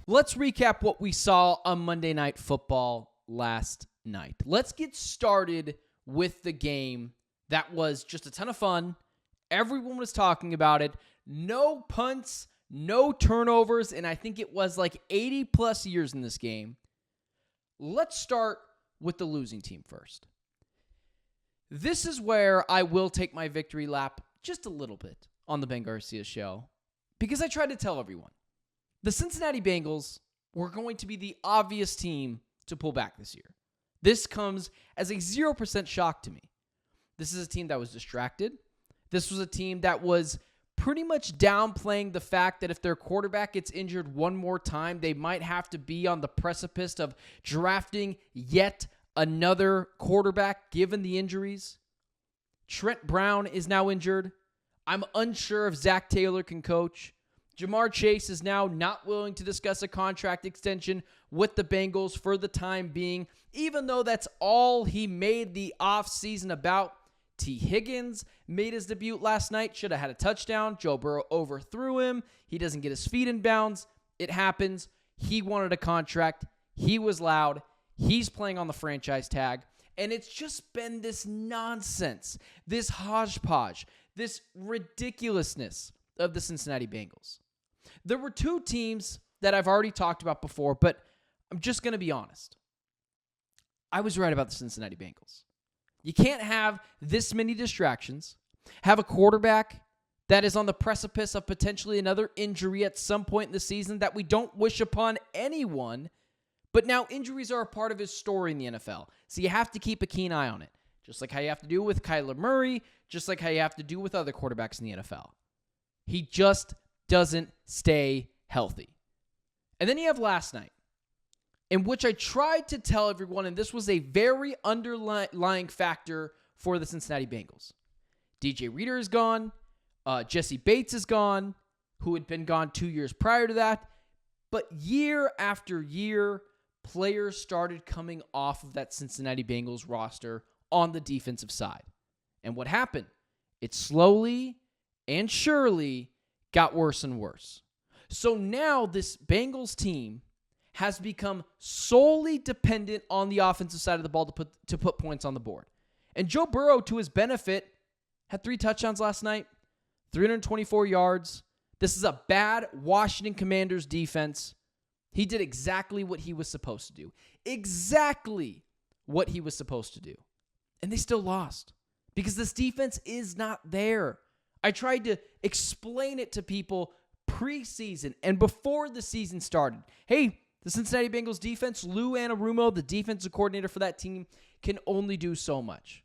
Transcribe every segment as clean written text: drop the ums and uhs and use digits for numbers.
Let's recap what we saw on Monday Night Football last night. Let's get started with the game that was just a ton of fun. Everyone was talking about it. No punts, no turnovers, and I think it was like 80 plus years in this game. Let's start with the losing team first. This is where I will take my victory lap just a little bit on the Ben Garcia show, because I tried to tell everyone the Cincinnati Bengals were going to be the obvious team to pull back this year. This comes as a 0% shock to me. This is a team that was distracted. This was a team that was pretty much downplaying the fact that if their quarterback gets injured one more time, they might have to be on the precipice of drafting yet another quarterback given the injuries. Trent Brown is now injured. I'm unsure if Zach Taylor can coach. Ja'Marr Chase is now not willing to discuss a contract extension with the Bengals for the time being, even though that's all he made the offseason about. T. Higgins made his debut last night, should have had a touchdown. Joe Burrow overthrew him. He doesn't get his feet in bounds. It happens. He wanted a contract. He was loud. He's playing on the franchise tag. And it's just been this nonsense, this hodgepodge, this ridiculousness of the Cincinnati Bengals. There were two teams that I've already talked about before, but I'm just going to be honest. I was right about the Cincinnati Bengals. You can't have this many distractions, have a quarterback that is on the precipice of potentially another injury at some point in the season that we don't wish upon anyone, but now injuries are a part of his story in the NFL, so you have to keep a keen eye on it, just like how you have to do with Kyler Murray, just like how you have to do with other quarterbacks in the NFL. He just doesn't stay healthy. And then you have last night, in which I tried to tell everyone, and this was a very underlying factor for the Cincinnati Bengals. DJ Reader is gone. Jesse Bates is gone, who had been gone 2 years prior to that. But year after year, players started coming off of that Cincinnati Bengals roster on the defensive side. And what happened? It slowly and surely got worse and worse. So now this Bengals team has become solely dependent on the offensive side of the ball to put points on the board. And Joe Burrow, to his benefit, had 3 touchdowns last night, 324 yards. This is a bad Washington Commanders defense. He did exactly what he was supposed to do. Exactly what he was supposed to do. And they still lost because this defense is not there. I tried to explain it to people preseason and before the season started. Hey, the Cincinnati Bengals defense, Lou Anarumo, the defensive coordinator for that team, can only do so much.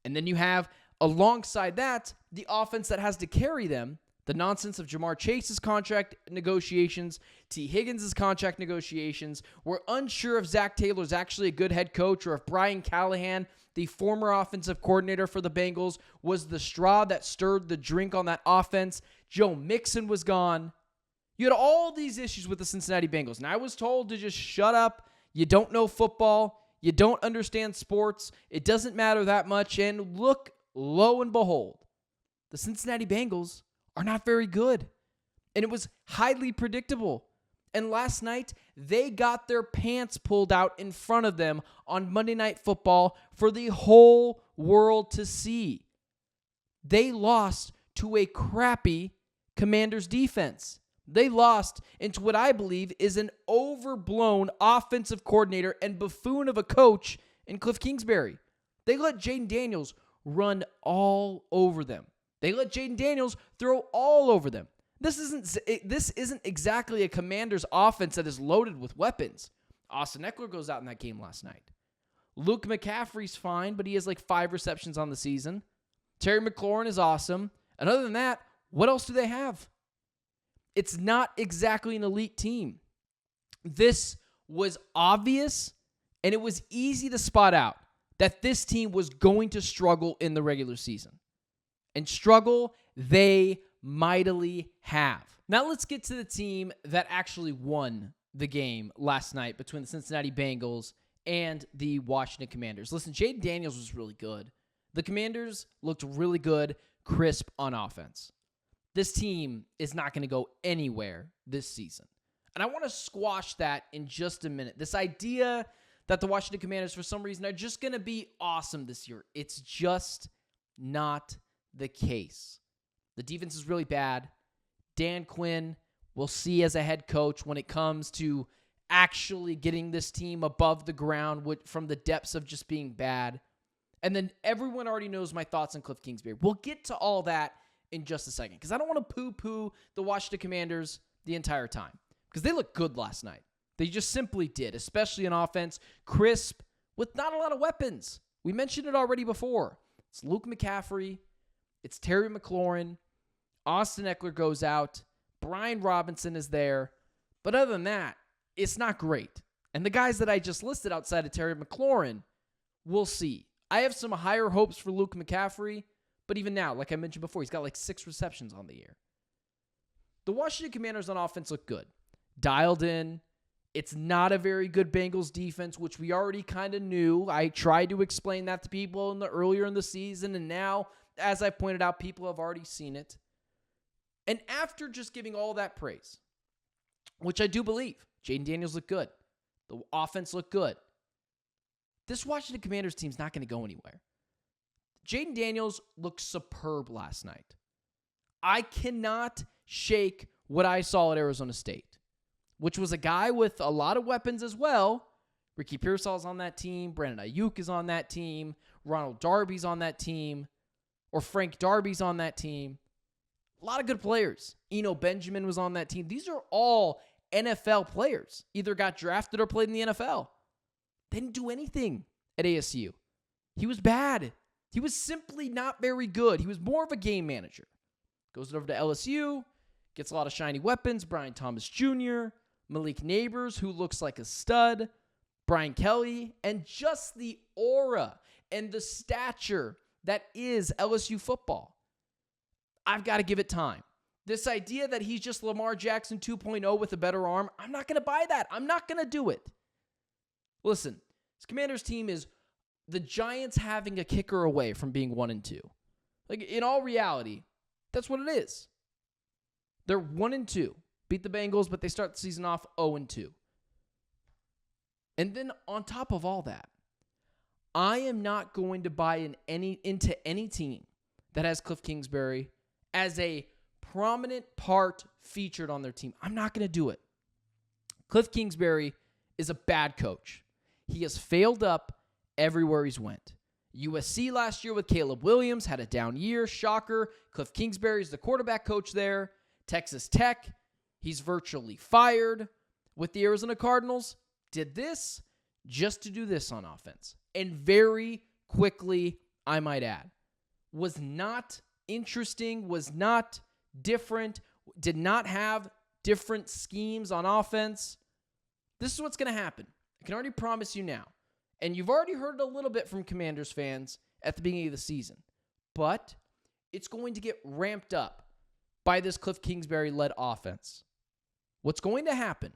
And then you have, alongside that, the offense that has to carry them, the nonsense of Ja'Marr Chase's contract negotiations, T. Higgins' contract negotiations. We're unsure if Zach Taylor is actually a good head coach or if Brian Callahan, the former offensive coordinator for the Bengals, was the straw that stirred the drink on that offense. Joe Mixon was gone. You had all these issues with the Cincinnati Bengals, and I was told to just shut up. You don't know football. You don't understand sports. It doesn't matter that much. And look, lo and behold, the Cincinnati Bengals are not very good. And it was highly predictable. And last night, they got their pants pulled out in front of them on Monday Night Football for the whole world to see. They lost to a crappy Commanders defense. They lost into what I believe is an overblown offensive coordinator and buffoon of a coach in Cliff Kingsbury. They let Jayden Daniels run all over them. They let Jayden Daniels throw all over them. This isn't exactly a Commanders offense that is loaded with weapons. Austin Eckler goes out in that game last night. Luke McCaffrey's fine, but he has like 5 receptions on the season. Terry McLaurin is awesome. And other than that, what else do they have? It's not exactly an elite team. This was obvious, and it was easy to spot out that this team was going to struggle in the regular season. And struggle they mightily have. Now let's get to the team that actually won the game last night between the Cincinnati Bengals and the Washington Commanders. Listen, Jayden Daniels was really good. The Commanders looked really good, crisp on offense. This team is not going to go anywhere this season. And I want to squash that in just a minute. This idea that the Washington Commanders, for some reason, are just going to be awesome this year. It's just not the case. The defense is really bad. Dan Quinn, we'll see as a head coach when it comes to actually getting this team above the ground from the depths of just being bad. And then everyone already knows my thoughts on Cliff Kingsbury. We'll get to all that in just a second because I don't want to poo-poo the Washington Commanders the entire time because they looked good last night. They just simply did, especially in offense. Crisp with not a lot of weapons. We mentioned it already before. It's Luke McCaffrey. It's Terry McLaurin. Austin Eckler goes out. Brian Robinson is there. But other than that, it's not great. And the guys that I just listed outside of Terry McLaurin, we'll see. I have some higher hopes for Luke McCaffrey, but even now, like I mentioned before, he's got like 6 receptions on the year. The Washington Commanders on offense look good. Dialed in. It's not a very good Bengals defense, which we already kind of knew. I tried to explain that to people earlier in the season, and now, as I pointed out, people have already seen it. And after just giving all that praise, which I do believe, Jayden Daniels looked good. The offense looked good. This Washington Commanders team's not going to go anywhere. Jayden Daniels looked superb last night. I cannot shake what I saw at Arizona State, which was a guy with a lot of weapons as well. Ricky Pearsall's on that team. Brandon Ayuk is on that team. Ronald Darby's on that team. Or Frank Darby's on that team. A lot of good players. Eno Benjamin was on that team. These are all NFL players. Either got drafted or played in the NFL. They didn't do anything at ASU. He was bad. He was simply not very good. He was more of a game manager. Goes over to LSU. Gets a lot of shiny weapons. Brian Thomas Jr., Malik Neighbors, who looks like a stud. Brian Kelly. And just the aura and the stature that is LSU football. I've got to give it time. This idea that he's just Lamar Jackson 2.0 with a better arm, I'm not going to buy that. I'm not going to do it. Listen, this Commanders team is the Giants having a kicker away from being 1-2. Like, in all reality, that's what it is. They're 1-2. Beat the Bengals, but they start the season off 0-2. And then on top of all that, I am not going to buy into any team that has Cliff Kingsbury as a prominent part featured on their team. I'm not going to do it. Cliff Kingsbury is a bad coach. He has failed up everywhere he's went. USC last year with Caleb Williams had a down year. Shocker. Cliff Kingsbury is the quarterback coach there. Texas Tech, he's virtually fired. With the Arizona Cardinals, did this just to do this on offense. And very quickly, I might add, was not interesting, was not different, did not have different schemes on offense. This is what's going to happen. I can already promise you now. And you've already heard a little bit from Commanders fans at the beginning of the season. But it's going to get ramped up by this Cliff Kingsbury-led offense. What's going to happen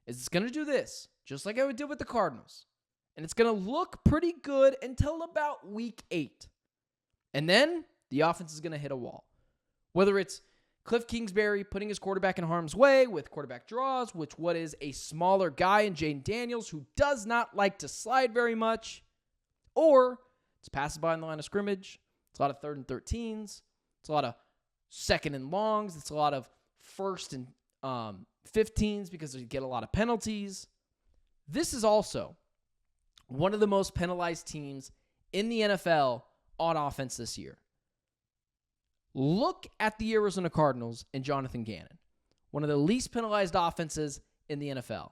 is it's going to do this, just like I did with the Cardinals. And it's going to look pretty good until about week 8. And then the offense is going to hit a wall. Whether it's Cliff Kingsbury putting his quarterback in harm's way with quarterback draws, what is a smaller guy in Jayden Daniels who does not like to slide very much, or it's passing by in the line of scrimmage. It's a lot of 3rd and 13s. It's a lot of 2nd and longs. It's a lot of 1st and 15s because you get a lot of penalties. This is also one of the most penalized teams in the NFL on offense this year. Look at the Arizona Cardinals and Jonathan Gannon, one of the least penalized offenses in the NFL.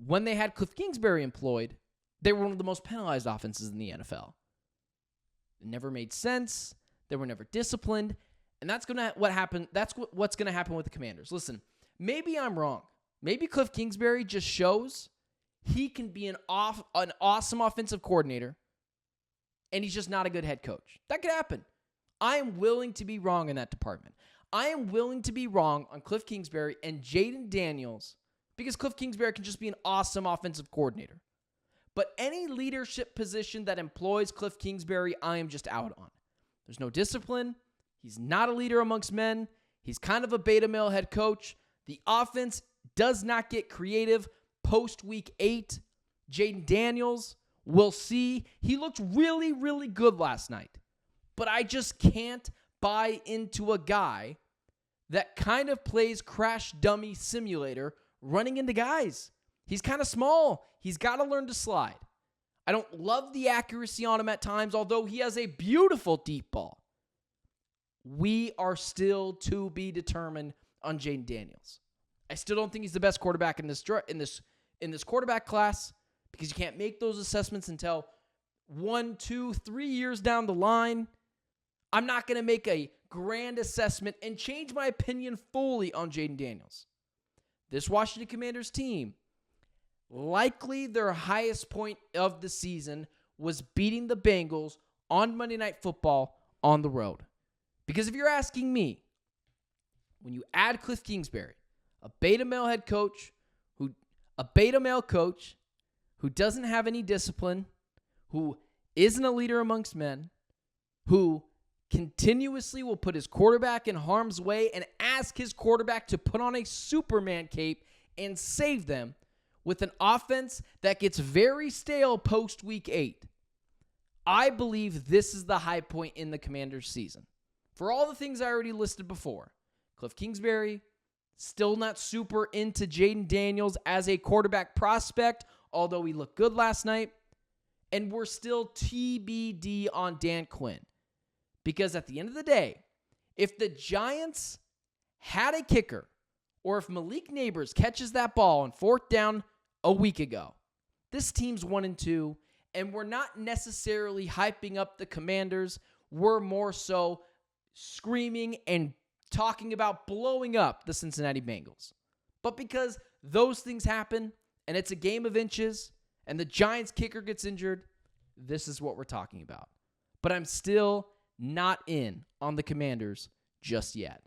When they had Cliff Kingsbury employed, they were one of the most penalized offenses in the NFL. It never made sense. They were never disciplined, and that's what's going to happen with the Commanders. Listen, maybe I'm wrong. Maybe Cliff Kingsbury just shows he can be an awesome offensive coordinator, and he's just not a good head coach. That could happen. I am willing to be wrong in that department. I am willing to be wrong on Cliff Kingsbury and Jayden Daniels because Cliff Kingsbury can just be an awesome offensive coordinator. But any leadership position that employs Cliff Kingsbury, I am just out on. There's no discipline. He's not a leader amongst men. He's kind of a beta male head coach. The offense does not get creative post-week 8, Jayden Daniels, we'll see. He looked really, really good last night. But I just can't buy into a guy that kind of plays crash dummy simulator running into guys. He's kind of small. He's got to learn to slide. I don't love the accuracy on him at times, although he has a beautiful deep ball. We are still to be determined on Jayden Daniels. I still don't think he's the best quarterback in this quarterback class because you can't make those assessments until 1, 2, 3 years down the line. I'm not going to make a grand assessment and change my opinion fully on Jayden Daniels. This Washington Commanders team, likely their highest point of the season was beating the Bengals on Monday Night Football on the road. Because if you're asking me, when you add Cliff Kingsbury, a beta male coach who doesn't have any discipline, who isn't a leader amongst men, who continuously will put his quarterback in harm's way and ask his quarterback to put on a Superman cape and save them with an offense that gets very stale post week 8. I believe this is the high point in the Commanders season. For all the things I already listed before, Cliff Kingsbury, still not super into Jayden Daniels as a quarterback prospect, although he looked good last night. And we're still TBD on Dan Quinn. Because at the end of the day, if the Giants had a kicker, or if Malik Neighbors catches that ball on 4th down a week ago, this team's 1-2, and we're not necessarily hyping up the Commanders. We're more so screaming and talking about blowing up the Cincinnati Bengals. But because those things happen, and it's a game of inches, and the Giants kicker gets injured, this is what we're talking about. But I'm still not in on the Commanders just yet.